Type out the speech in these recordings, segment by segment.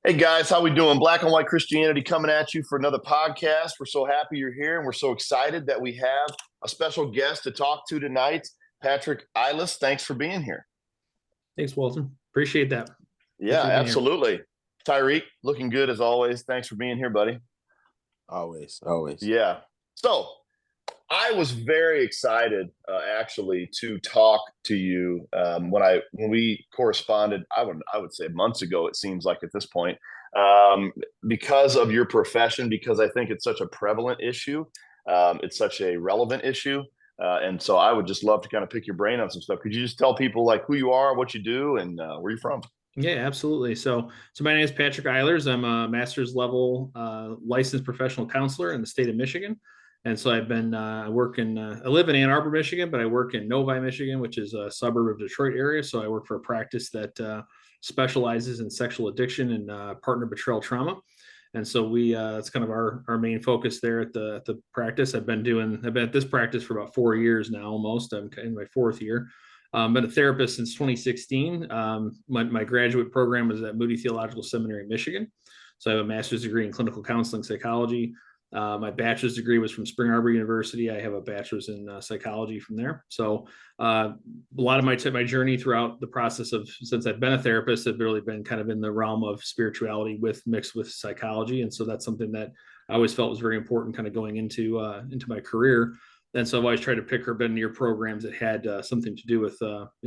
Hey guys, how we doing? Black and White Christianity coming at you for another podcast. We're so happy you're here, and we're so excited that we have a special guest to talk to tonight, Patrick Eilis. Thanks for being here. Thanks, Walton. Appreciate that. Yeah, Appreciate being here. absolutely. Tyreek, looking good as always. Thanks for being here, buddy. Always, always. Yeah. So I was very excited, actually, to talk to you when we corresponded. I would say months ago. It seems like at this point, because of your profession, because I think it's such a prevalent issue, it's such a relevant issue, and so I would just love to kind of pick your brain on some stuff. Could you just tell people like who you are, what you do, and where you're from? Yeah, absolutely. So my name is Patrick Eilers. I'm a master's level licensed professional counselor in the state of Michigan. And so I've been I live in Ann Arbor, Michigan, but I work in Novi, Michigan, which is a suburb of Detroit area. So I work for a practice that specializes in sexual addiction and partner betrayal trauma. And so that's kind of our main focus there at the practice. I've been at this practice for about 4 years now, almost. I'm in my fourth year. Been a therapist since 2016. My graduate program was at Moody Theological Seminary, Michigan. So I have a master's degree in clinical counseling psychology. My bachelor's degree was from Spring Arbor University. I have a bachelor's in psychology from there. So a lot of my journey throughout the process of since I've been a therapist have really been kind of in the realm of spirituality mixed with psychology. And so that's something that I always felt was very important kind of going into my career. And so I've always tried to pick or been near programs that had something to do with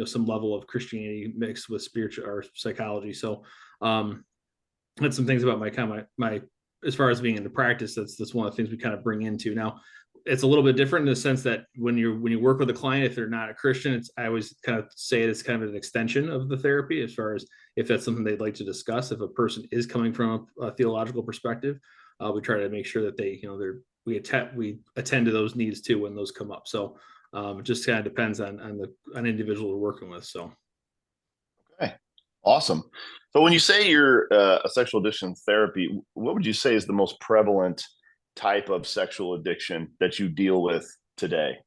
some level of Christianity mixed with spiritual or psychology. So that's some things about my as far as being in the practice. That's one of the things we kind of bring into now. It's a little bit different in the sense that when you work with a client, if they're not a Christian, I always kind of say it's kind of an extension of the therapy as far as if that's something they'd like to discuss. If a person is coming from a theological perspective, we try to make sure that we attend to those needs too when those come up. So it just kind of depends on the individual we're working with. So. Okay, awesome. So when you say you're a sexual addiction therapy, what would you say is the most prevalent type of sexual addiction that you deal with today?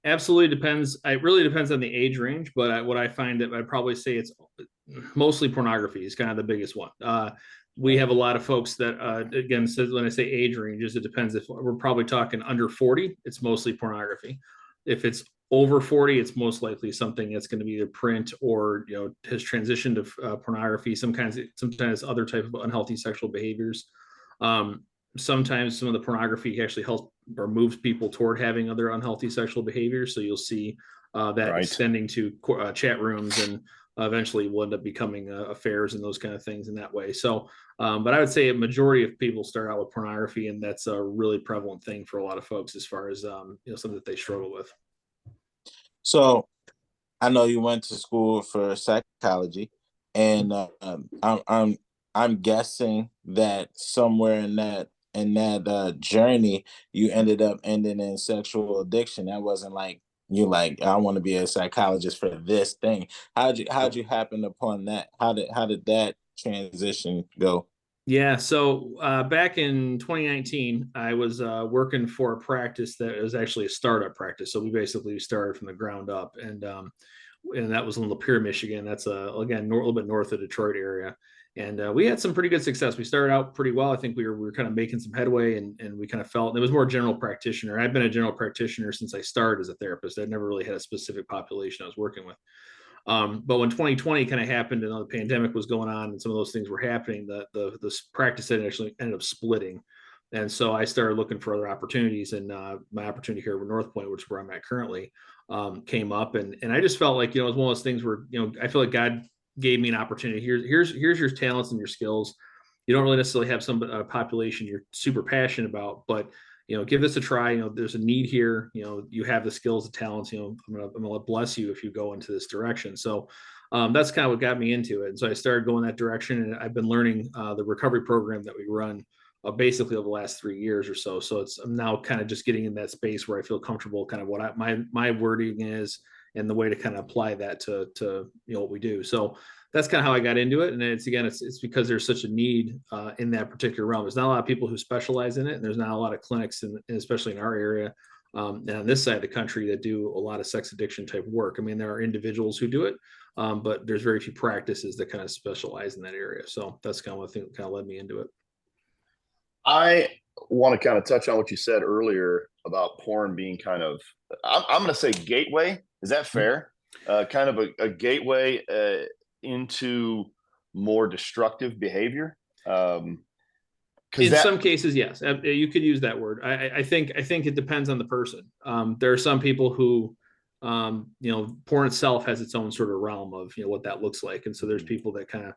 Absolutely depends. It really depends on the age range, but what I find that I'd probably say it's mostly pornography is kind of the biggest one. We have a lot of folks that, again, says when I say age ranges, it depends. If we're probably talking under 40, it's mostly pornography. If it's over 40, it's most likely something that's going to be either print or has transitioned to pornography. Sometimes other type of unhealthy sexual behaviors. Sometimes some of the pornography actually helps or moves people toward having other unhealthy sexual behaviors. So you'll see that extending to chat rooms and eventually will end up becoming affairs and those kind of things in that way. So, but I would say a majority of people start out with pornography, and that's a really prevalent thing for a lot of folks as far as something that they struggle with. So I know you went to school for psychology, and I'm guessing that somewhere in that journey you ended up ending in sexual addiction. That wasn't like I want to be a psychologist for this thing. How'd you happen upon that? How did that transition go? Yeah, so back in 2019, I was working for a practice that was actually a startup practice. So we basically started from the ground up, and that was in Lapeer, Michigan. That's again a little bit north of Detroit area, and we had some pretty good success. We started out pretty well. I think we were kind of making some headway, and we kind of felt it was more general practitioner. I've been a general practitioner since I started as a therapist. I'd never really had a specific population I was working with. But when 2020 kind of happened and the pandemic was going on and some of those things were happening, the practice actually ended up splitting. And so I started looking for other opportunities, and my opportunity here at North Point, which is where I'm at currently, came up. And I just felt like, it was one of those things where, I feel like God gave me an opportunity. Here's your talents and your skills. You don't really necessarily have some population you're super passionate about, but give this a try. There's a need here. You have the skills, the talents. I'm gonna bless you if you go into this direction. So that's kind of what got me into it. And so I started going that direction, and I've been learning the recovery program that we run basically over the last 3 years or so. So I'm now kind of just getting in that space where I feel comfortable, kind of what my wording is and the way to kind of apply that to what we do. So that's kind of how I got into it. And it's because there's such a need in that particular realm. There's not a lot of people who specialize in it, and there's not a lot of clinics, especially in our area and on this side of the country, that do a lot of sex addiction type work. I mean, there are individuals who do it, But there's very few practices that kind of specialize in that area. So that's kind of what I think kind of led me into it. I want to kind of touch on what you said earlier about porn being kind of, I'm going to say gateway. Is that fair? Kind of a gateway into more destructive behavior. In some cases, yes, you could use that word. I think it depends on the person. There are some people who, porn itself has its own sort of realm of what that looks like, and so there's people that kind of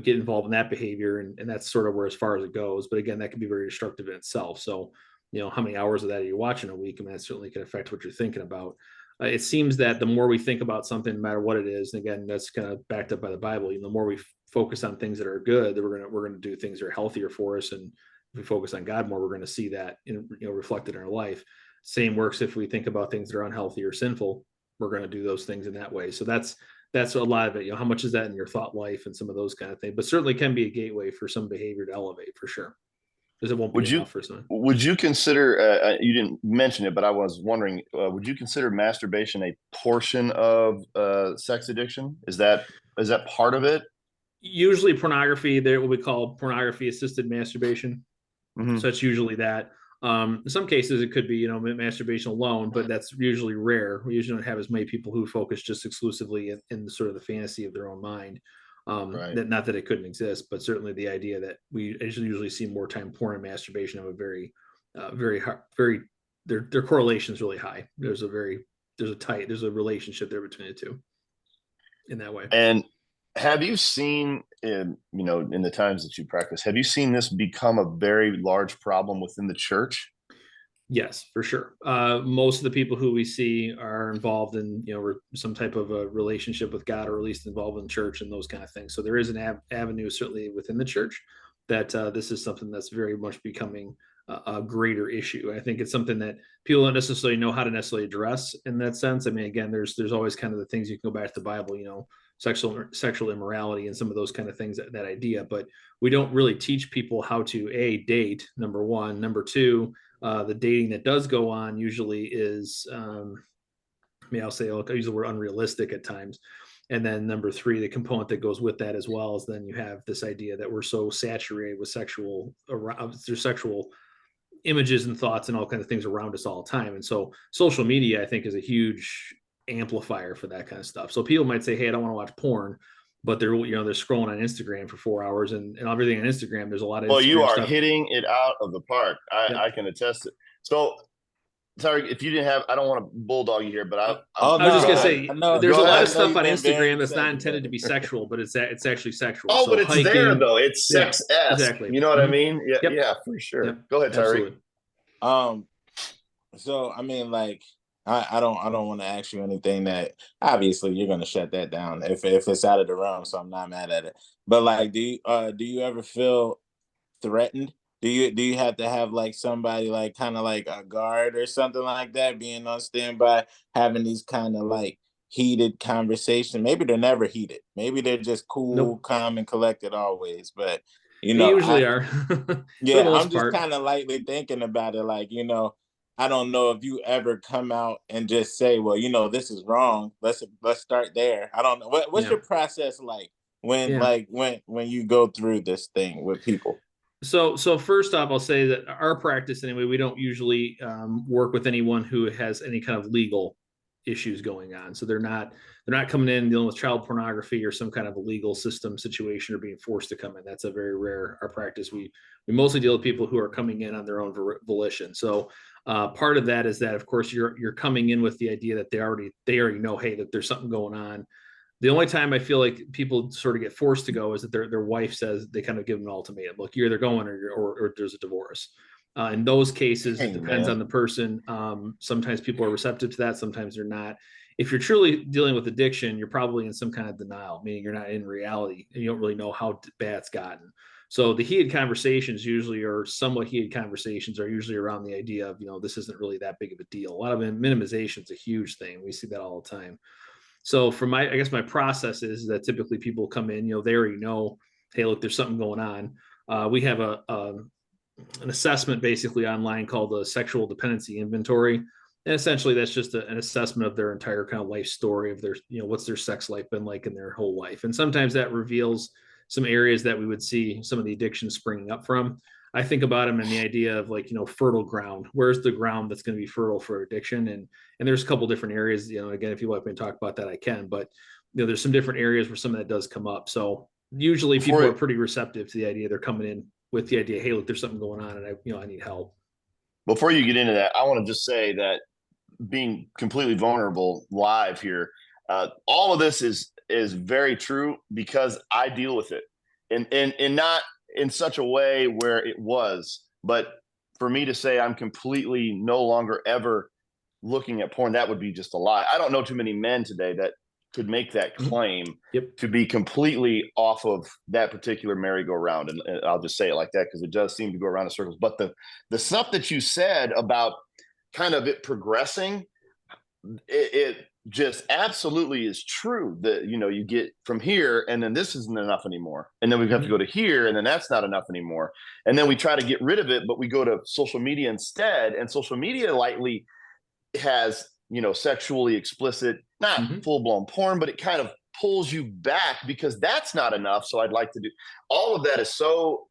get involved in that behavior, and that's sort of where as far as it goes. But again, that can be very destructive in itself. So, how many hours of that are you watching a week? I mean, that certainly can affect what you're thinking about. It seems that the more we think about something, no matter what it is, and again, that's kind of backed up by the Bible. The more we focus on things that are good, that we're gonna do things that are healthier for us, and if we focus on God more, we're going to see that reflected in our life. Same works if we think about things that are unhealthy or sinful. We're going to do those things in that way. So that's a lot of it. How much is that in your thought life and some of those kind of things? But certainly can be a gateway for some behavior to elevate for sure. Because it won't be enough for someone. Would you consider? You didn't mention it, but I was wondering. Would you consider masturbation a portion of sex addiction? Is that part of it? Usually, pornography. There, what we call pornography-assisted masturbation. Mm-hmm. So it's usually that. In some cases, it could be, masturbation alone, but that's usually rare. We usually don't have as many people who focus just exclusively in sort of the fantasy of their own mind. Right. Not that it couldn't exist, but certainly the idea that we usually see more time porn and masturbation have a very their correlation is really high. There's a relationship there between the two in that way. And have you seen in the times that you practice, have you seen this become a very large problem within the church? Yes, for sure. Most of the people who we see are involved in, some type of a relationship with God, or at least involved in church and those kind of things. So there is an avenue certainly within the church that this is something that's very much becoming a greater issue. I think it's something that people don't necessarily know how to necessarily address in that sense. I mean, again, there's always kind of the things you can go back to the Bible, sexual immorality and some of those kind of things, that idea, but we don't really teach people how to date, number one. Number two, the dating that does go on usually is, I'll say, I use the word unrealistic at times. And then number three, the component that goes with that as well is then you have this idea that we're so saturated with sexual images and thoughts and all kinds of things around us all the time. And so social media, I think, is a huge amplifier for that kind of stuff. So people might say, hey, I don't want to watch porn, but they're scrolling on Instagram for 4 hours and everything on Instagram. There's a lot of well, Instagram you are stuff. hitting it out of the park. I can attest it. So sorry if you didn't have, I don't want to bulldog you here, but I was just gonna say there's a lot of stuff on Instagram that's not intended to be sexual, but it's actually sexual. Oh, so but it's hiking, there though. It's sex-esque. Yeah, exactly. You know what I mean? Yeah, yeah, for sure. Yep. Go ahead, Tyreek. So I mean, like, I don't want to ask you anything that obviously you're gonna shut that down if it's out of the realm. So I'm not mad at it. But like, do you ever feel threatened? Do you have to have like somebody like kind of like a guard or something like that, being on standby, having these kind of like heated conversations? Maybe they're never heated. Maybe they're just cool, calm, and collected always. But they usually are. Yeah, I'm just kind of lightly thinking about it. Like, I don't know if you ever come out and just say, well, this is wrong. Let's start there. I don't know. What's your process like when you go through this thing with people? So first off, I'll say that our practice anyway, we don't usually work with anyone who has any kind of legal issues going on. So they're not coming in dealing with child pornography or some kind of a legal system situation or being forced to come in. That's a very rare our practice. We mostly deal with people who are coming in on their own volition. So part of that is that, of course, you're coming in with the idea that they already know, hey, that there's something going on. The only time I feel like people sort of get forced to go is that their wife says, they kind of give them an ultimatum. Look, you're either going or there's a divorce. In those cases, it depends on the person. Sometimes people are receptive to that. Sometimes they're not. If you're truly dealing with addiction, you're probably in some kind of denial, meaning you're not in reality and you don't really know how bad it's gotten. So the heated conversations somewhat heated conversations are usually around the idea of, this isn't really that big of a deal. A lot of minimization is a huge thing. We see that all the time. So for I guess my process is that typically people come in, they already know, hey, look, there's something going on. We have an assessment basically online called the Sexual Dependency Inventory. And essentially that's just an assessment of their entire kind of life story of their, what's their sex life been like in their whole life. And sometimes that reveals some areas that we would see some of the addictions springing up from. I think about them in the idea of like, fertile ground. Where's the ground that's going to be fertile for addiction? And there's a couple different areas, again, if you want me to talk about that, I can, but there's some different areas where some of that does come up. So usually people are pretty receptive to the idea. They're coming in with the idea, hey, look, there's something going on and I need help. Before you get into that, I want to just say that being completely vulnerable live here, all of this is very true because I deal with it, and not in such a way where it was, but for me to say I'm completely no longer ever looking at porn, that would be just a lie. I don't know too many men today that could make that claim to be completely off of that particular merry-go-round. And I'll just say it like that because it does seem to go around in circles. But the stuff that you said about kind of it progressing, it just absolutely is true that, you get from here and then this isn't enough anymore. And then we have to go to here and then that's not enough anymore. And then we try to get rid of it, but we go to social media instead. And social media lightly has, sexually explicit, not full-blown porn, but it kind of pulls you back because that's not enough. So I'd like to do all of that is so,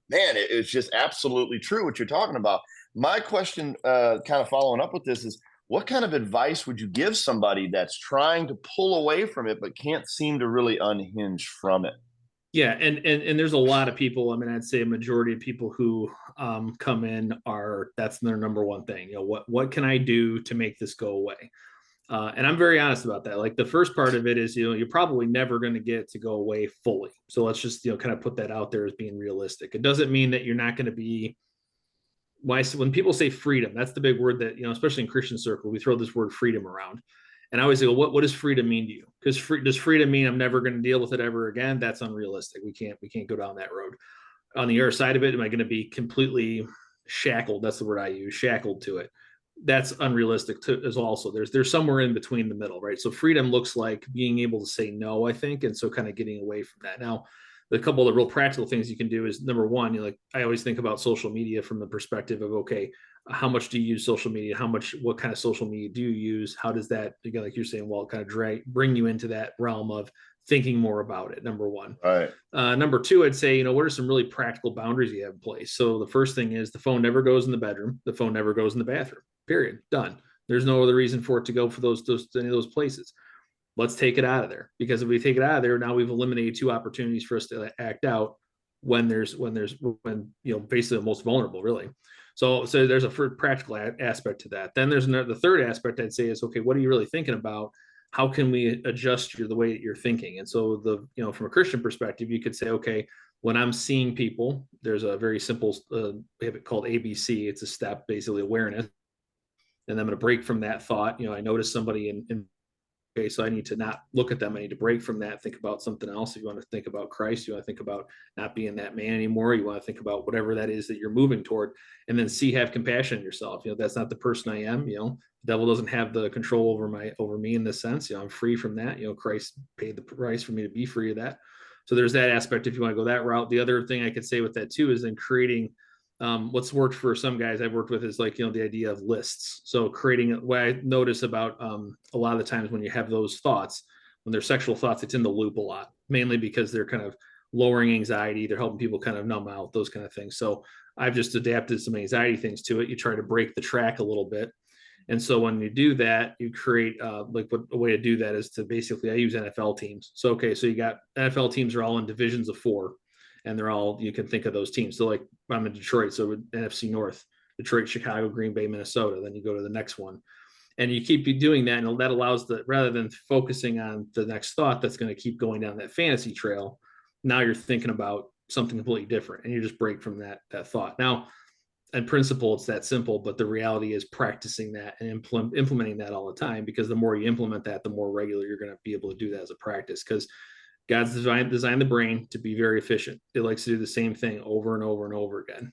it's just absolutely true what you're talking about. My question, kind of following up with this is, what kind of advice would you give somebody that's trying to pull away from it, but can't seem to really unhinge from it? Yeah. And there's a lot of people, I mean, I'd say a majority of people who come in that's their number one thing. What can I do to make this go away? And I'm very honest about that. Like the first part of it is, you're probably never going to get it to go away fully. So let's just, kind of put that out there as being realistic. It doesn't mean that you're not going to be, when people say freedom, that's the big word that, especially in Christian circle, we throw this word freedom around. And I always go, what does freedom mean to you? Because does freedom mean I'm never going to deal with it ever again? That's unrealistic. We can't go down that road. On the other side of it, am I going to be completely shackled? That's the word I use, shackled to it. That's unrealistic too, as also. There's somewhere in between the middle, right? So freedom looks like being able to say no, I think, and so kind of getting away from that. Now, the couple of the real practical things you can do is number one, like I always think about social media from the perspective of, okay, how much do you use social media? What kind of social media do you use? How does that, again, like you're saying, well, kind of bring you into that realm of thinking more about it, number one. All right. Number two, I'd say, what are some really practical boundaries you have in place? So the first thing is the phone never goes in the bedroom. The phone never goes in the bathroom, period. Done. There's no other reason for it to go for any of those places. Let's take it out of there, because if we take it out of there, now we've eliminated two opportunities for us to act out when basically the most vulnerable, really. So there's a practical aspect to that. Then there's the third aspect I'd say is, okay, what are you really thinking about? How can we adjust the way that you're thinking? And so from a Christian perspective, you could say, okay, when I'm seeing people, there's a very simple, we have it called ABC. It's a step, basically awareness. And I'm going to break from that thought. I notice somebody okay, so I need to not look at them. I need to break from that, think about something else. If you want to think about Christ, you want to think about not being that man anymore. You want to think about whatever that is that you're moving toward, and then have compassion on yourself. That's not the person I am. The devil doesn't have the control over me in this sense. I'm free from that. Christ paid the price for me to be free of that. So there's that aspect if you want to go that route. The other thing I could say with that too is then creating what's worked for some guys I've worked with is like, the idea of lists. So creating what I notice about a lot of the times when you have those thoughts, when they're sexual thoughts, it's in the loop a lot, mainly because they're kind of lowering anxiety. They're helping people kind of numb out, those kind of things. So I've just adapted some anxiety things to it. You try to break the track a little bit. And so when you do that, you create a way to do that is to basically, I use NFL teams. So, okay, so you got NFL teams are all in divisions of 4. And they're all, you can think of those teams. So like I'm in Detroit, so NFC North, Detroit, Chicago, Green Bay, Minnesota. Then you go to the next one. And you keep doing that. And that allows rather than focusing on the next thought that's going to keep going down that fantasy trail, now you're thinking about something completely different. And you just break from that thought. Now, in principle, it's that simple, but the reality is practicing that and implementing that all the time, because the more you implement that, the more regular you're going to be able to do that as a practice. Because God's designed the brain to be very efficient. It likes to do the same thing over and over and over again.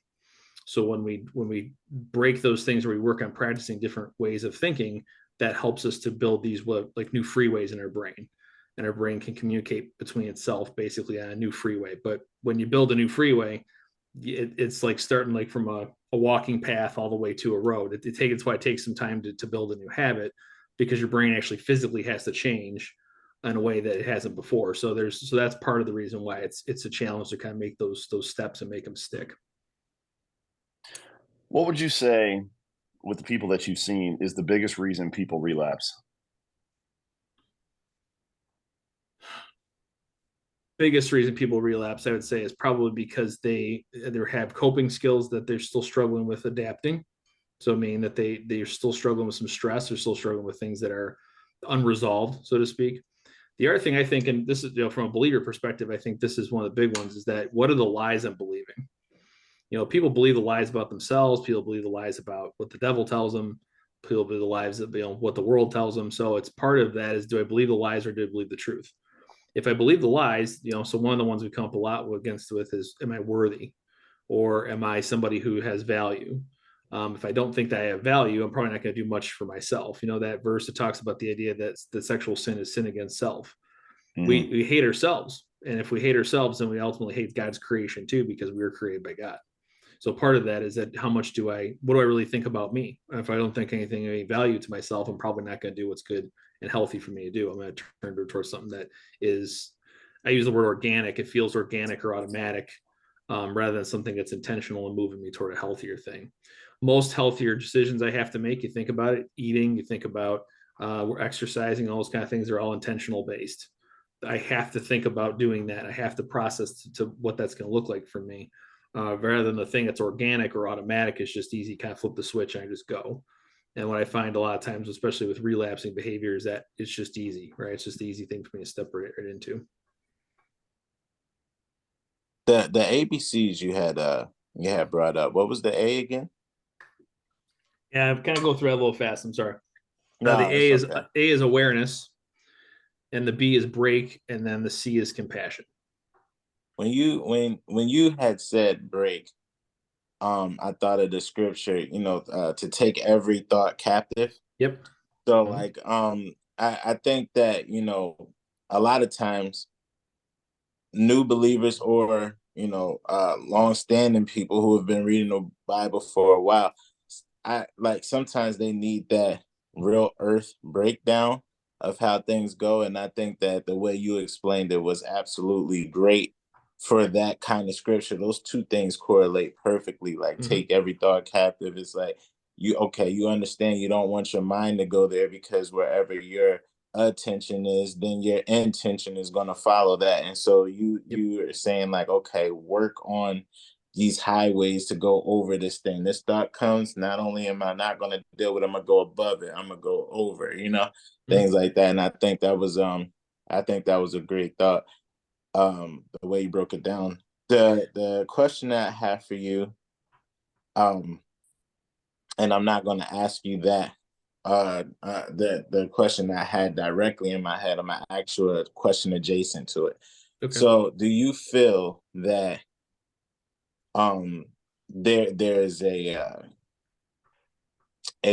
So when we break those things, where we work on practicing different ways of thinking, that helps us to build these like new freeways in our brain, and our brain can communicate between itself basically on a new freeway. But when you build a new freeway, it's like starting like from a walking path all the way to a road. It's why it takes some time to build a new habit, because your brain actually physically has to change in a way that it hasn't before. So that's part of the reason why it's a challenge to kind of make those steps and make them stick. What would you say, with the people that you've seen, is the biggest reason people relapse? Biggest reason people relapse, I would say, is probably because they either have coping skills that they're still struggling with adapting. So meaning that they're still struggling with some stress, they're still struggling with things that are unresolved, so to speak. The other thing I think, and this is, from a believer perspective, I think this is one of the big ones, is that what are the lies I'm believing? People believe the lies about themselves. People believe the lies about what the devil tells them. People believe the lies that, what the world tells them. So it's part of that is, do I believe the lies or do I believe the truth? If I believe the lies, so one of the ones we come up a lot against with is, am I worthy, or am I somebody who has value? If I don't think that I have value, I'm probably not going to do much for myself. That verse that talks about the idea that the sexual sin is sin against self. Mm-hmm. We hate ourselves, and if we hate ourselves, then we ultimately hate God's creation too, because we were created by God. So part of that is that what do I really think about me? If I don't think anything of any value to myself, I'm probably not going to do what's good and healthy for me to do. I'm going to turn towards something that is, I use the word organic. It feels organic or automatic, rather than something that's intentional and moving me toward a healthier thing. Most healthier decisions I have to make, you think about it, eating, you think about we're exercising, all those kind of things are all intentional based. I have to think about doing that. I have to process to what that's going to look like for me, rather than the thing that's organic or automatic is just easy, kind of flip the switch and I just go. And what I find a lot of times, especially with relapsing behavior, is that it's just easy, right? It's just the easy thing for me to step right into. The ABCs you had brought up. What was the A again? Yeah, I kind of go through that a little fast. I'm sorry. The No, it's okay. A is awareness, and the B is break, and then the C is compassion. When you had said break, I thought of the scripture, to take every thought captive. Yep. So Mhm. like I think that, a lot of times new believers or long-standing people who have been reading the Bible for a while, I like sometimes they need that real earth breakdown of how things go. And I think that the way you explained it was absolutely great for that kind of scripture. Those two things correlate perfectly. Like Mhm. take every thought captive. It's like you understand you don't want your mind to go there, because wherever your attention is, then your intention is going to follow that. And so Yep. you are saying like, okay, work on these highways to go over this thing. This thought comes, not only am I not going to deal with it, I'm gonna go above it, I'm gonna go over, Mhm. things like that. And I think that was a great thought, the way you broke it down. The question that I have for you, um and I'm not going to ask you that, the question that I had directly in my head, I'm gonna ask you a question adjacent to it. Okay. So do you feel that there's a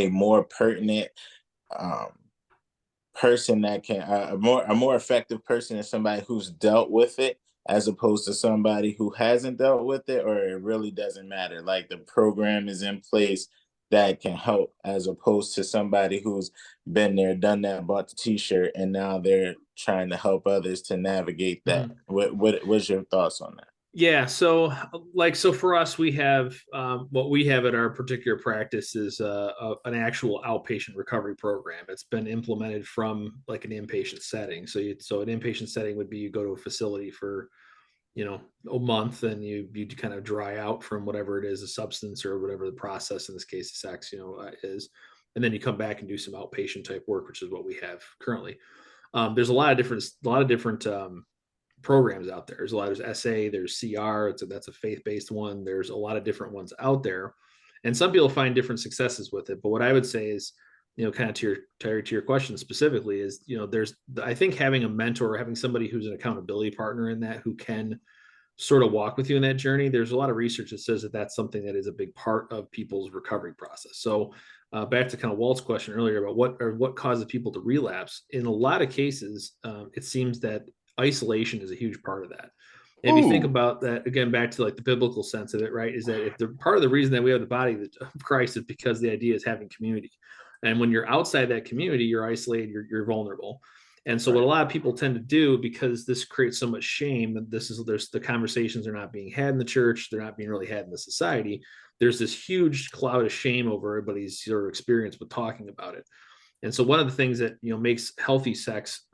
more pertinent um person that can, a more effective person than somebody who's dealt with it, as opposed to somebody who hasn't dealt with it, or it really doesn't matter, like the program is in place that can help, as opposed to somebody who's been there, done that, bought the t-shirt, and now they're trying to help others to navigate that? Mhm. What's your thoughts on that? Yeah. So for us, we have what we have at our particular practice is an actual outpatient recovery program. It's been implemented from like an inpatient setting. So an inpatient setting would be, you go to a facility for a month, and you kind of dry out from whatever it is, a substance or whatever the process, in this case sex, is, and then you come back and do some outpatient type work, which is what we have currently. There's a lot of different programs out there. There's SA, there's CR. That's a faith-based one. There's a lot of different ones out there, and some people find different successes with it. But what I would say is, kind of to your question specifically, is there's, I think, having a mentor, having somebody who's an accountability partner in that, who can sort of walk with you in that journey. There's a lot of research that says that that's something that is a big part of people's recovery process. So back to kind of Walt's question earlier about what causes people to relapse. In a lot of cases, it seems that isolation is a huge part of that. And if you think Ooh. about that again, back to like the biblical sense of it, right? Is that if the part of the reason that we have the body of Christ is because the idea is having community. And when you're outside that community, you're isolated, you're vulnerable. And so what a Right. lot of people tend to do, because this creates so much shame, that there's the conversations are not being had in the church, they're not being really had in the society. There's this huge cloud of shame over everybody's sort of experience with talking about it. And so one of the things that makes healthy sex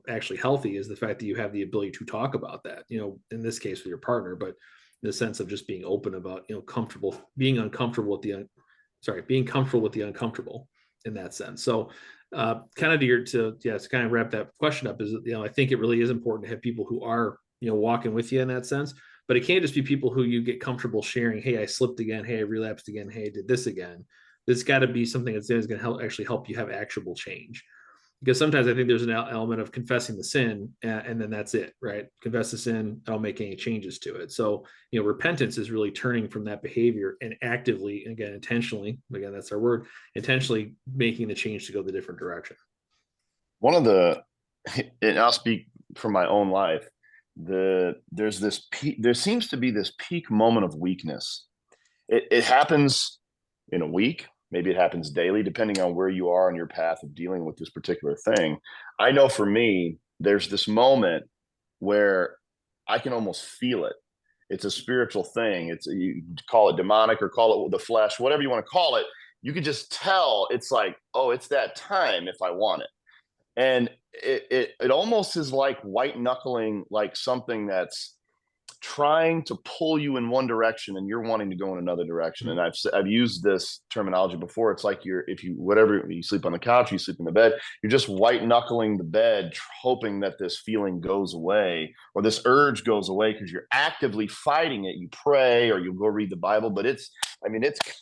actually healthy is the fact that you have the ability to talk about that. In this case with your partner, but in the sense of just being open about comfortable being uncomfortable with being comfortable with the uncomfortable in that sense. So kind of to kind of wrap that question up is I think it really is important to have people who are walking with you in that sense, but it can't just be people who you get comfortable sharing. Hey, I slipped again. Hey, I relapsed again. Hey, I did this again. There's got to be something that's going to help you have actionable change, because sometimes I think there's an element of confessing the sin and then that's it, right? Confess the sin, I don't make any changes to it. So repentance is really turning from that behavior and actively, again intentionally, again that's our word, intentionally making the change to go the different direction. One of the, and I'll speak from my own life, there's this peak, there seems to be this peak moment of weakness. It happens in a week, maybe it happens daily, depending on where you are on your path of dealing with this particular thing. I know for me, there's this moment where I can almost feel it. It's a spiritual thing. It's, you call it demonic or call it the flesh, whatever you want to call it. You could just tell it's like, oh, it's that time if I want it. And it almost is like white knuckling, like something that's trying to pull you in one direction and you're wanting to go in another direction. And I've used this terminology before. It's like if you whatever, you sleep on the couch, you sleep in the bed, you're just white knuckling the bed, hoping that this feeling goes away or this urge goes away, because you're actively fighting it. You pray or you go read the Bible, but it's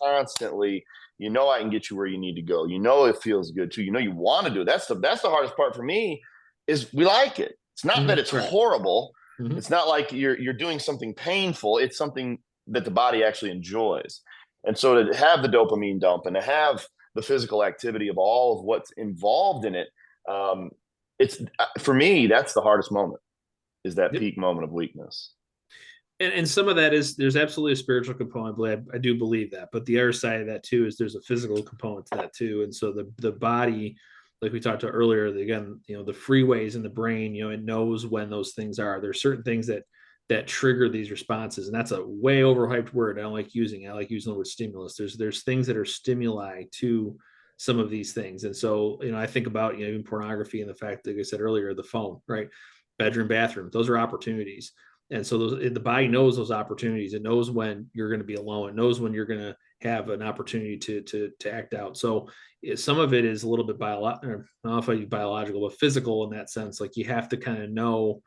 constantly, I can get you where you need to go. It feels good too. You want to do it. That's the hardest part for me, is we like it. It's not that it's Right. horrible. Mm-hmm. It's not like you're doing something painful. It's something that the body actually enjoys. And so to have the dopamine dump and to have the physical activity of all of what's involved in it, it's for me, that's the hardest moment, is that Yep. peak moment of weakness. And some of that is, there's absolutely a spiritual component. I do believe that, but the other side of that too is there's a physical component to that too. And so the body, like we talked about earlier, again, the freeways in the brain, it knows when those things are. There's certain things that trigger these responses, and that's a way overhyped word. I don't like using it. I like using the word stimulus. There's things that are stimuli to some of these things. And so I think about even pornography and the fact that, like I said earlier, the phone, right? Bedroom, bathroom, those are opportunities. And so the body knows those opportunities. It knows when you're going to be alone. It knows when you're going to have an opportunity to act out. So some of it is a little bit biological. I don't know if I use biological, but physical in that sense. Like you have to kind of know,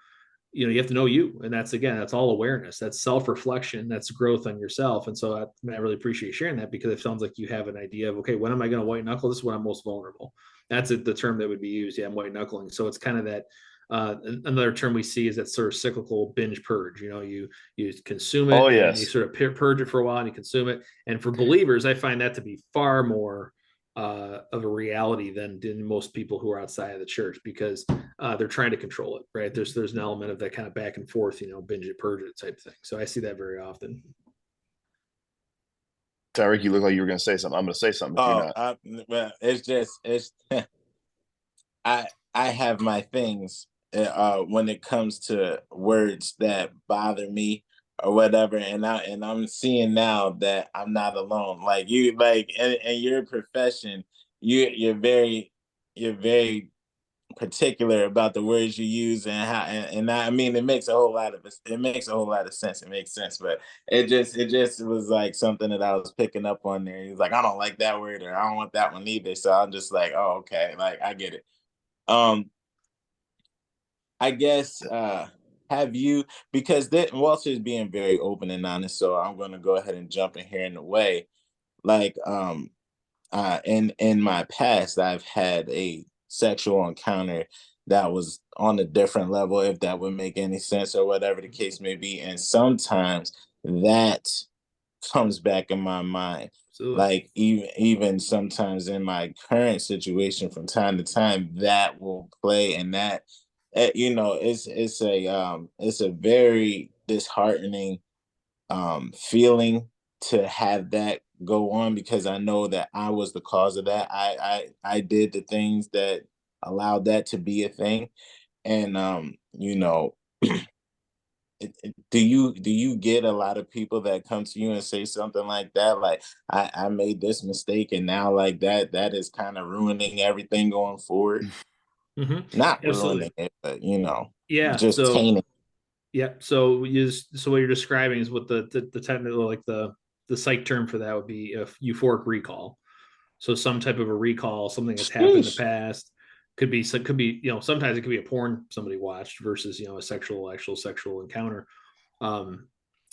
you have to know you. And that's all awareness. That's self-reflection. That's growth on yourself. And so I really appreciate sharing that, because it sounds like you have an idea of, okay, when am I going to white knuckle? This is when I'm most vulnerable. That's the term that would be used. Yeah, I'm white knuckling. So it's kind of that. Another term we see is that sort of cyclical binge purge. You consume it Oh and you yes. sort of purge it for a while and you consume it. And for believers, I find that to be far more of a reality than most people who are outside of the church, because they're trying to control it. Right? There's an element of that kind of back and forth, binge it, purge it type thing. So I see that very often. Tyreek, you look like you were going to say something. I'm going to say something if you're not. Well, it's I have my things when it comes to words that bother me or whatever, and I'm seeing now that I'm not alone. Like you, like in your profession, you're very particular about the words you use and how, and I mean it makes a whole lot of sense. It makes sense, but it just was like something that I was picking up on there. He was like, I don't like that word, or I don't want that one either. So I'm just like, oh, okay, like I get it. Um, I guess have you, because Walter is being very open and honest, so I'm gonna go ahead and jump in here in a way. Like in my past, I've had a sexual encounter that was on a different level, if that would make any sense, or whatever the case may be. And sometimes that comes back in my mind. Absolutely. Like even sometimes in my current situation, from time to time, that will play, and that it's a very disheartening feeling to have that go on, because I know that I was the cause of that. I did the things that allowed that to be a thing. And you know, do you get a lot of people that come to you and say something like that, like I made this mistake and now like that is kind of ruining everything going forward? Hmm. Not ruining Absolutely. it, but Yeah. just So, tainting. yeah. So what you're describing is what the technical, like the psych term for that would be a euphoric recall. So some type of a recall, something that's happened in the Sheesh. past. Could be, sometimes it could be a porn somebody watched versus, a actual sexual encounter. Um,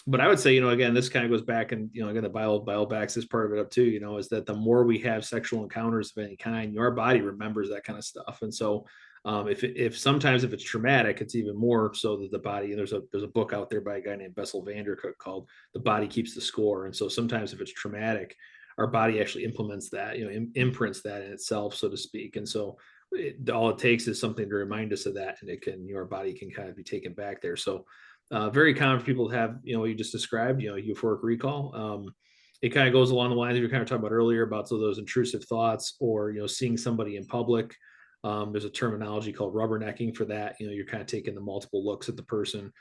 but I would say, again, this kind of goes back, and, again, the bio backs is part of it up too, is that the more we have sexual encounters of any kind, your body remembers that kind of stuff. And so, if sometimes if it's traumatic, it's even more so that the body, there's a book out there by a guy named Bessel van der Kolk called The Body Keeps the Score. And so sometimes if it's traumatic, our body actually implements that, imprints that in itself, so to speak. And so all it takes is something to remind us of that, and your body can kind of be taken back there. So very common for people to have, what you just described, euphoric recall. It kind of goes along the lines we were kind of talking about earlier about those intrusive thoughts, or, seeing somebody in public. There's a terminology called rubbernecking for that. You're kind of taking the multiple looks at the person.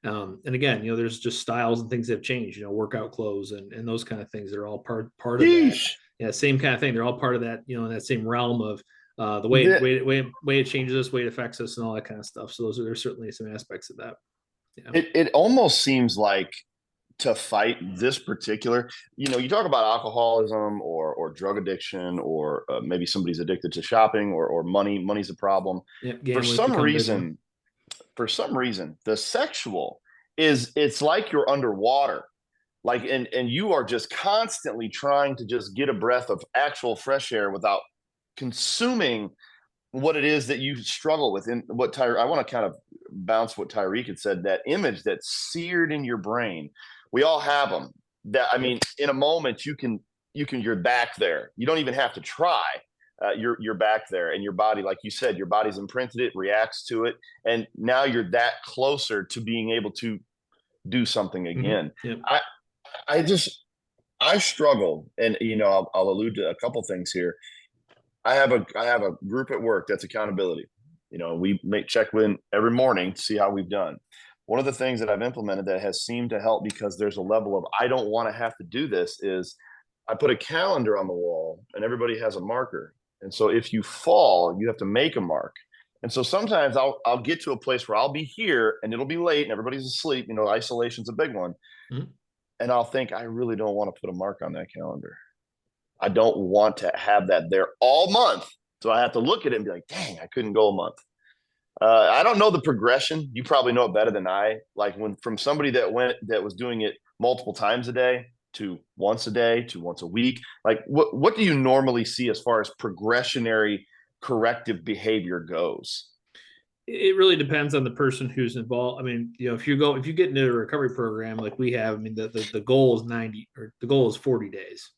And again, there's just styles and things that have changed, workout clothes and those kind of things. They're all part of that. Sheesh. Yeah, same kind of thing. They're all part of that, in that same realm of the The- way it changes us, way it affects us, and all that kind of stuff. So there's certainly some aspects of that. Yeah. it almost seems like, to fight this particular, you talk about alcoholism or drug addiction, or maybe somebody's addicted to shopping, or money's a problem. Yeah, For gambling's some become a big one. reason, the sexual it's like you're underwater, like, and you are just constantly trying to just get a breath of actual fresh air without consuming what it is that you struggle with. And I want to kind of bounce what Tyreek had said, that image that's seared in your brain. We all have them. That, I mean, in a moment you're back there. You don't even have to try. You're back there, and your body, like you said, your body's imprinted it, reacts to it, and now you're that closer to being able to do something again. Yep. I just I struggle, and I'll allude to a couple things here. I have a group at work that's accountability. We make check in every morning to see how we've done. One of the things that I've implemented that has seemed to help, because there's a level of I don't want to have to do this, is I put a calendar on the wall and everybody has a marker. And so if you fall, you have to make a mark. And so sometimes I'll get to a place where I'll be here and it'll be late and everybody's asleep. Isolation's a big one. Mhm. And I'll think, I really don't want to put a mark on that calendar. I don't want to have that there all month. So I have to look at it and be like, dang, I couldn't go a month. I don't know the progression. You probably know it better than I. Like, when from somebody that was doing it multiple times a day to once a day to once a week. Like, what do you normally see as far as progressionary corrective behavior goes? It really depends on the person who's involved. I mean, if you get into a recovery program like we have, I mean, the goal is 90, or the goal is 40 days.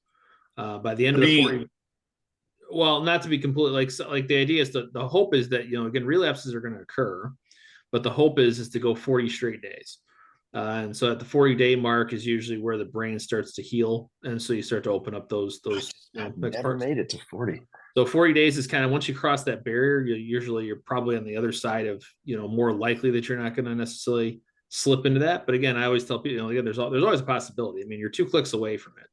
By the end of the 40, well, not to be completely like the idea is the hope is that, again, relapses are going to occur, but the hope is to go 40 straight days. And so at the 40-day mark is usually where the brain starts to heal, and so you start to open up those never parts. made it to 40. So 40 days is kind of, once you cross that barrier, you're probably on the other side of, more likely that you're not going to necessarily slip into that. But again, I always tell people, again, there's always a possibility. I mean, you're 2 clicks away from it.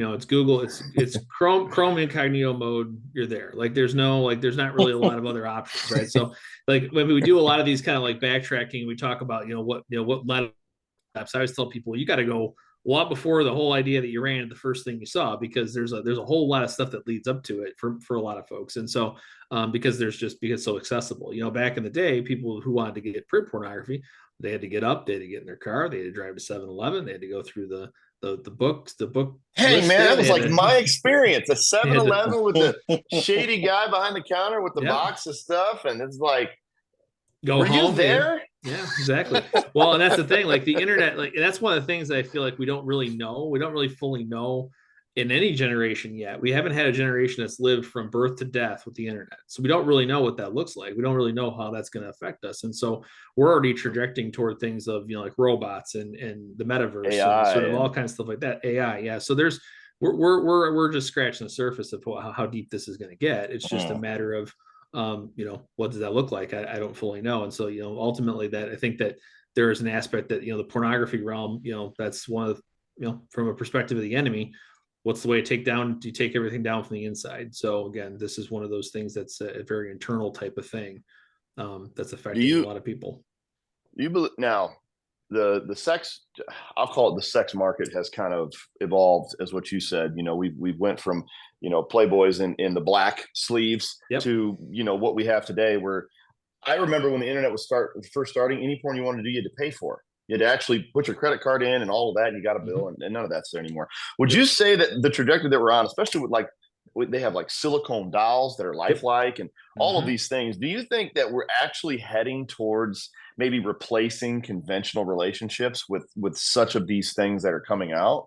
It's Google, it's Chrome incognito mode. You're there. Like, there's not really a lot of other options, right? So, like, when we do a lot of these kind of like backtracking, we talk about, what led up. So I always tell people, you got to go a lot before the whole idea that you ran at the first thing you saw, because there's a whole lot of stuff that leads up to it for a lot of folks. And so, because it's so accessible, back in the day, people who wanted to get print pornography, they had to get up, they had to get in their car, they had to drive to 7-Eleven, they had to go through the book. Hey, man, that was like my experience. A They had 7-Eleven with the shady guy behind the counter with the Yeah. box of stuff. And it's like, go were home you there? Yeah, exactly. Well, and that's the thing, like the internet, like, and that's one of the things that I feel like we don't really know. We don't really fully know in any generation yet. We haven't had a generation that's lived from birth to death with the internet. So we don't really know what that looks like. We don't really know how that's going to affect us. And so we're already trajecting toward things of, like robots and the metaverse and AI sort of all and kinds of stuff like that. AI. Yeah. So we're just scratching the surface of how deep this is going to get. It's just a matter of, what does that look like? I don't fully know. And so, ultimately that I think that there is an aspect that, the pornography realm, that's one of, from a perspective of the enemy, what's the way to take down, do you take everything down from the inside? So again, this is one of those things that's a very internal type of thing that's do affecting a lot of people. you believe now the sex, I'll call it the sex market, has kind of evolved as what you said. We went from Playboys in the black sleeves Yep. to what we have today, where I remember when the internet was first starting, any porn you wanted to do, you had to pay for it. You had to actually put your credit card in and all of that, and you got a bill, and none of that's there anymore. Would you say that the trajectory that we're on, especially with they have like silicone dolls that are lifelike and all of these things, do you think that we're actually heading towards maybe replacing conventional relationships with such of these things that are coming out?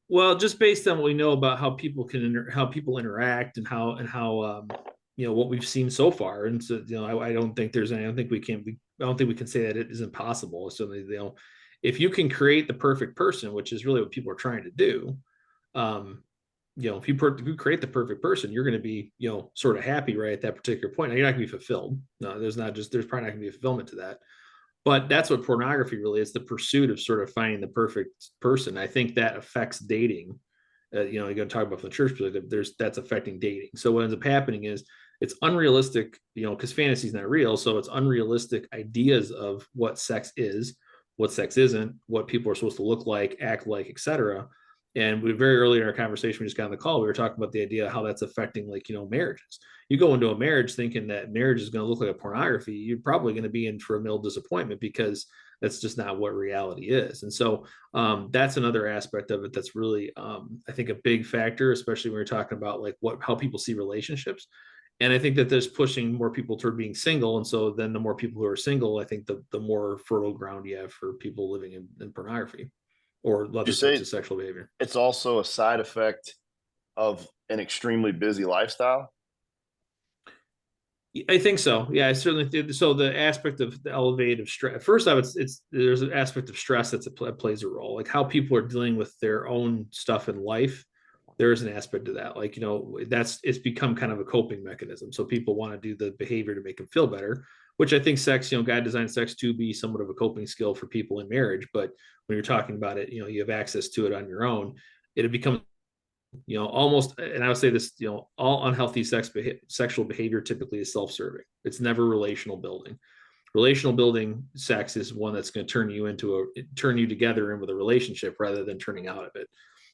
Well, just based on what we know about how people how people interact and how what we've seen so far, and so I don't think there's any. I don't think we can say that it isn't possible. So if you can create the perfect person, which is really what people are trying to do, if you create the perfect person, you're going to be sort of happy right at that particular point. Now, you're not going to be fulfilled. No, there's probably not going to be a fulfillment to that. But that's what pornography really is, the pursuit of sort of finding the perfect person. I think that affects dating. You're going to talk about from the church perspective, that's affecting dating. So what ends up happening is it's unrealistic, because fantasy is not real. So it's unrealistic ideas of what sex is, what sex isn't, what people are supposed to look like, act like, etc. And we very early in our conversation, we just got on the call, we were talking about the idea of how that's affecting marriages. You go into a marriage thinking that marriage is going to look like a pornography, you're probably going to be in for a mild disappointment, because that's just not what reality is. And so that's another aspect of it that's really, I think, a big factor, especially when we're talking about how people see relationships. And I think that there's pushing more people toward being single. And so then the more people who are single, I think the more fertile ground you have for people living in pornography or other types of sexual behavior. It's also a side effect of an extremely busy lifestyle. I think so. Yeah, I certainly think so. The aspect of the elevated stress. First off, there's an aspect of stress that plays a role, like how people are dealing with their own stuff in life. There is an aspect of that, it's become kind of a coping mechanism. So people want to do the behavior to make them feel better, which I think sex, God designed sex to be somewhat of a coping skill for people in marriage. But when you're talking about it, you have access to it on your own. It becomes almost, and I would say this, all unhealthy sexual behavior typically is self-serving. It's never relational building. Relational building sex is one that's going to turn you together in with a relationship rather than turning out of it.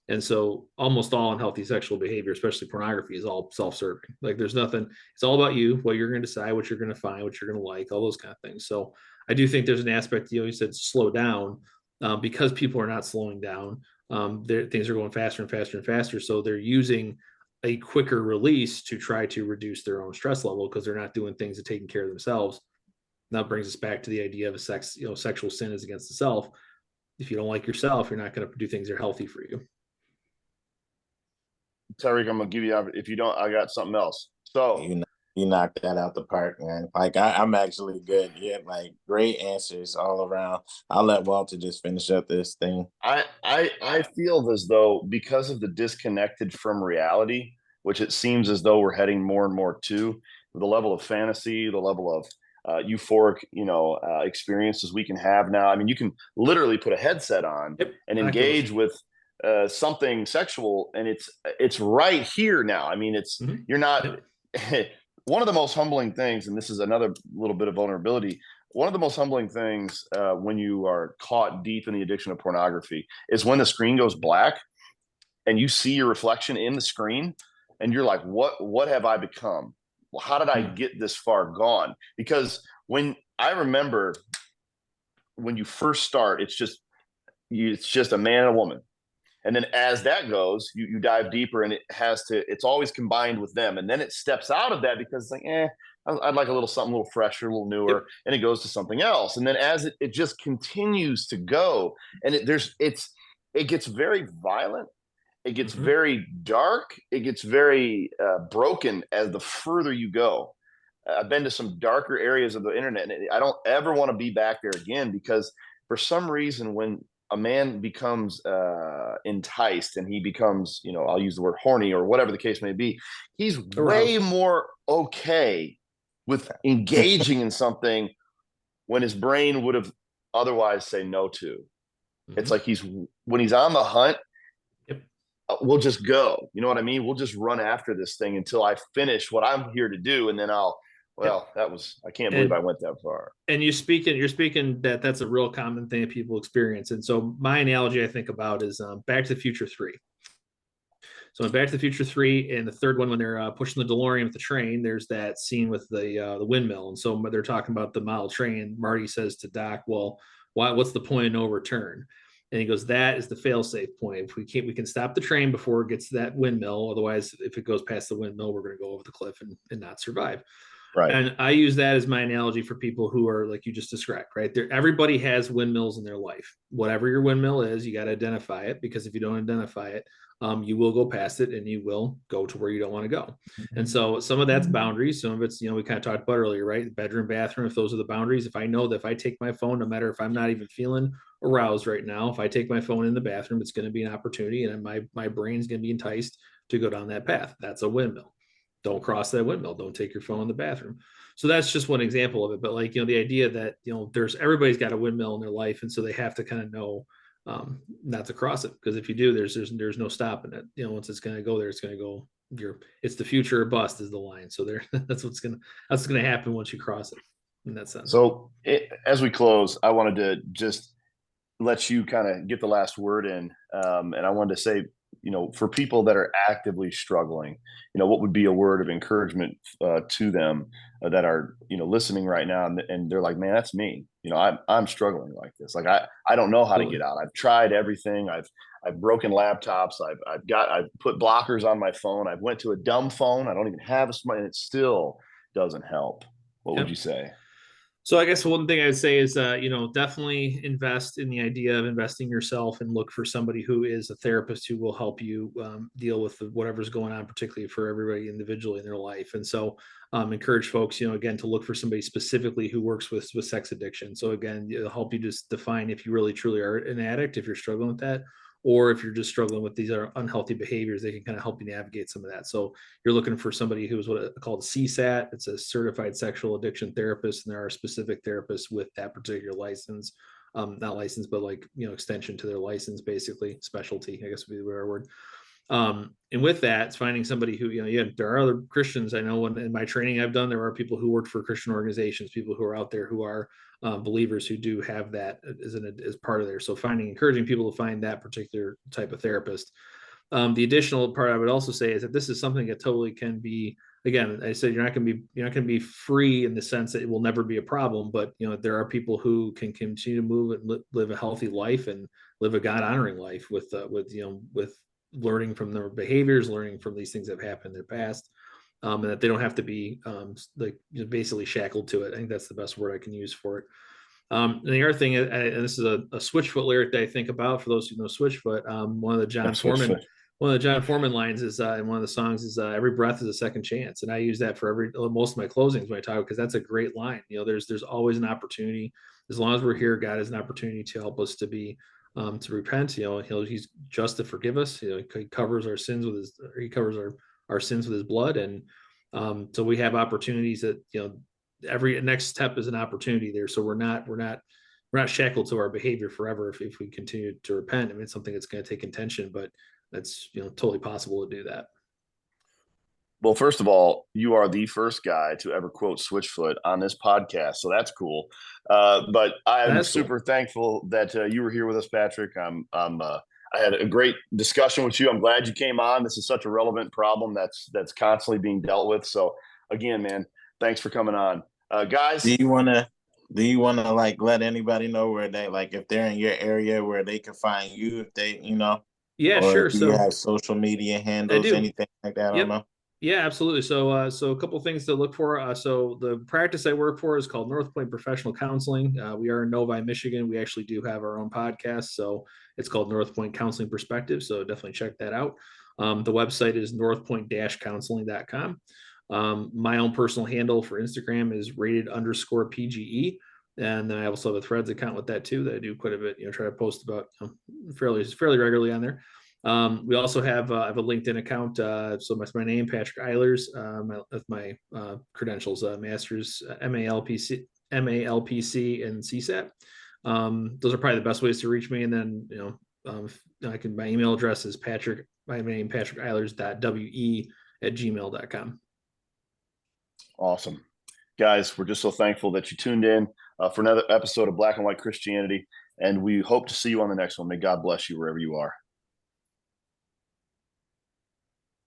And so almost all unhealthy sexual behavior, especially pornography, is all self-serving. There's nothing, it's all about you, what you're going to decide, what you're going to find, what you're going to like, all those kind of things. So I do think there's an aspect, you said slow down, because people are not slowing down. Things are going faster and faster and faster. So they're using a quicker release to try to reduce their own stress level, because they're not doing things to taking care of themselves. And that brings us back to the idea of a sexual sin is against the self. If you don't like yourself, you're not going to do things that are healthy for you. Tariq, I'm gonna give you, if you don't, I got something else. So you knocked that out the park, man. I'm actually good. Yeah, great answers all around. I'll let Walter just finish up this thing. I feel as though, because of the disconnected from reality, which it seems as though we're heading more and more to, the level of fantasy, the level of euphoric, experiences we can have now. I mean, you can literally put a headset on and engage with something sexual, and it's right here now. I mean, you're not. One of the most humbling things, and this is another little bit of vulnerability, one of the most humbling things when you are caught deep in the addiction of pornography is when the screen goes black and you see your reflection in the screen, and you're like, what have I become? Well, how did I get this far gone? Because when I remember when you first start, it's just a man and a woman. And then as that goes, you dive deeper, and it's always combined with them. And then it steps out of that because it's I'd like something a little fresher, a little newer, and it goes to something else. And then as it just continues to go, and it gets very violent. it gets Mhm. very dark. It gets very broken as the further you go. I've been to some darker areas of the internet, and I don't ever want to be back there again because for some reason, when a man becomes enticed and he becomes, I'll use the word horny or whatever the case may be, he's way Aroused. more okay with engaging in something when his brain would have otherwise say no to. It's Mhm. like when he's on the hunt, Yep. we'll just go. You know what I mean? We'll just run after this thing until I finish what I'm here to do, and then Yep. I can't believe I And went that far. you're speaking that's a real common thing that people experience. And so my analogy I think about is Back to the Future 3. So in Back to the Future 3 and the third one, when they're pushing the DeLorean with the train, there's that scene with the windmill. And so they're talking about the model train. Marty says to Doc, well, what's the point of no return? And he goes, that is the fail-safe point. If we can stop the train before it gets to that windmill. Otherwise, if it goes past the windmill, we're going to go over the cliff and not survive. Right. And I use that as my analogy for people who are like you just described, right? Everybody has windmills in their life. Whatever your windmill is, you got to identify it, because if you don't identify it, you will go past it and you will go to where you don't want to go. And so some of that's boundaries. Some of it's, we kind of talked about earlier, right? Bedroom, bathroom, if those are the boundaries. If I know that if I take my phone, no matter if I'm not even feeling aroused right now, if I take my phone in the bathroom, it's going to be an opportunity and my brain's going to be enticed to go down that path. That's a windmill. Don't cross that windmill. Don't take your phone in the bathroom. So that's just one example of it. But like, the idea that, there's everybody's got a windmill in their life. And so they have to kind of know not to cross it. Because if you do, there's no stopping it. Once it's going to go there, it's going to go it's the future or bust is the line. So there, that's going to happen once you cross it in that sense. So as we close, I wanted to just let you kind of get the last word in. And I wanted to say, for people that are actively struggling, what would be a word of encouragement to them that are, listening right now, and they're like, man, that's me. I'm struggling like this. Like, I don't know how to get out. I've tried everything. I've broken laptops. I've put blockers on my phone. I've went to a dumb phone. I don't even have a smart, and it still doesn't help. What would Yep. you say? So I guess one thing I would say is, definitely invest in the idea of investing yourself and look for somebody who is a therapist who will help you deal with whatever's going on, particularly for everybody individually in their life. And so encourage folks, again, to look for somebody specifically who works with sex addiction. So again, it'll help you just define if you really truly are an addict, if you're struggling with that, or if you're just struggling with these unhealthy behaviors, they can kind of help you navigate some of that. So you're looking for somebody who's what called CSAT. It's a certified sexual addiction therapist, and there are specific therapists with that particular license, not license, but like, extension to their license, basically specialty, I guess would be the better word. And with that, it's finding somebody who, there are other Christians. I know in my training I've done, there are people who work for Christian organizations, people who are out there who are believers who do have that as part of there. So encouraging people to find that particular type of therapist. The additional part I would also say is that this is something that totally can be, again, I said, you're not going to be free in the sense that it will never be a problem, but there are people who can continue to move and live a healthy life and live a God honoring life with learning from their behaviors, learning from these things that have happened in their past, and that they don't have to be basically shackled to it. I think that's the best word I can use for it. And the other thing, and this is a Switchfoot lyric that I think about for those who know Switchfoot. One of the John Foreman lines is in one of the songs is "Every breath is a second chance," and I use that for most of my closings when I talk, because that's a great line. There's always an opportunity. As long as we're here, God has an opportunity to help us to repent. He's just to forgive us. He covers our sins he covers our sins with his blood, and so we have opportunities that every next step is an opportunity there. So we're not shackled to our behavior forever if we continue to repent. I mean, it's something that's going to take intention, but that's totally possible to do that. Well, first of all, you are the first guy to ever quote Switchfoot on this podcast, so that's cool. But I'm super thankful that you were here with us, Patrick. I had a great discussion with you. I'm glad you came on. This is such a relevant problem that's constantly being dealt with. So, again, man, thanks for coming on, guys. Do you want to like let anybody know where they, like, if they're in your area, where they can find you, if they, Yeah, or sure. do you have social media handles, anything like that? I don't know. Yeah, absolutely. So a couple things to look for. So the practice I work for is called North Point Professional Counseling. We are in Novi, Michigan. We actually do have our own podcast, so it's called North Point Counseling Perspective. So definitely check that out. The website is northpoint-counseling.com. My own personal handle for Instagram is rated_PGE. And then I also have a Threads account with that too that I do quite a bit, try to post about fairly regularly on there. We also have I have a LinkedIn account. So my name, Patrick Eilers, with my credentials, master's MALPC, MALPC, and CSAT. Those are probably the best ways to reach me. And then my email address is my name Patrick Eilers.we@gmail.com. Awesome. Guys, we're just so thankful that you tuned in for another episode of Black and White Christianity, and we hope to see you on the next one. May God bless you wherever you are.